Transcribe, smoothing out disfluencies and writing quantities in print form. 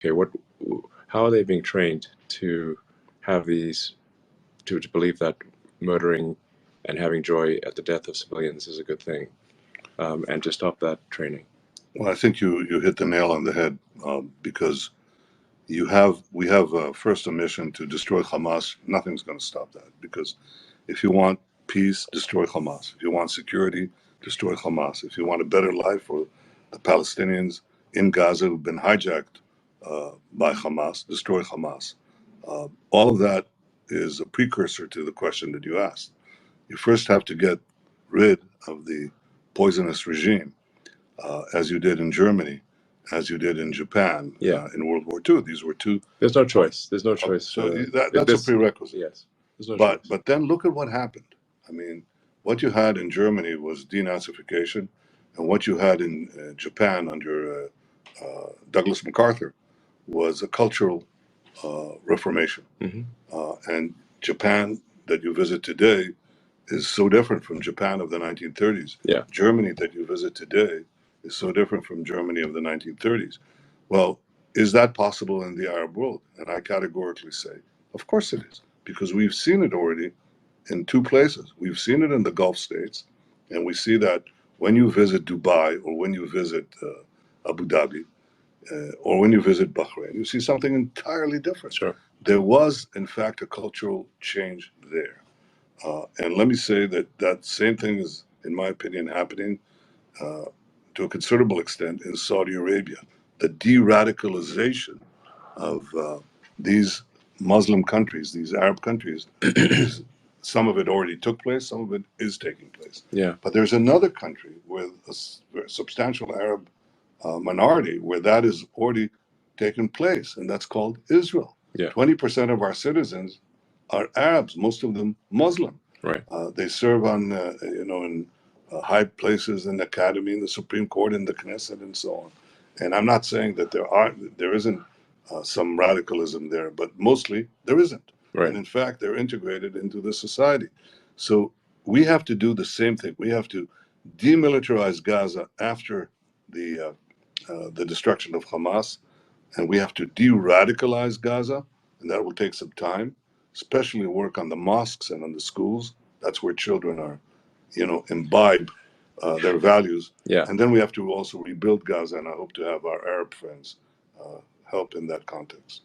okay, how are they being trained to have these, to believe that murdering and having joy at the death of civilians is a good thing, and to stop that training? Well, I think you hit the nail on the head, because we have first a mission to destroy Hamas. Nothing's going to stop that, because if you want peace, destroy Hamas. If you want security, destroy Hamas. If you want a better life for the Palestinians in Gaza who've been hijacked by Hamas, destroy Hamas. All of that is a precursor to the question that you asked. You first have to get rid of the poisonous regime, as you did in Germany, as you did in Japan, in World War II. These were two. There's no choice. There's no choice. So that's a prerequisite. Yes. There's no choice. But then look at what happened. I mean, what you had in Germany was denazification, and what you had in Japan under Douglas MacArthur was a cultural reformation. And Japan that you visit today is so different from Japan of the 1930s. Germany that you visit today is so different from Germany of the 1930s. Well, is that possible in the Arab world? And I categorically say, of course it is, because we've seen it already in two places. We've seen it in the Gulf states, and we see that when you visit Dubai or when you visit Abu Dhabi or when you visit Bahrain, you see something entirely different. There was, in fact, a cultural change there. And let me say that same thing is, in my opinion, happening to a considerable extent in Saudi Arabia. The de-radicalization of these Muslim countries, these Arab countries, some of it already took place, some of it is taking place. But there's another country with a substantial Arab minority where that is already taken place, and that's called Israel. 20% of our citizens are Arabs, most of them Muslim. They serve on, in high places in the academy, in the Supreme Court, in the Knesset, and so on. And I'm not saying that there isn't some radicalism there, but mostly there isn't. And in fact, they're integrated into the society. So we have to do the same thing. We have to demilitarize Gaza after the destruction of Hamas, and we have to de-radicalize Gaza, and that will take some time, especially work on the mosques and on the schools. That's where children are, imbibe their values. And then we have to also rebuild Gaza, and I hope to have our Arab friends help in that context.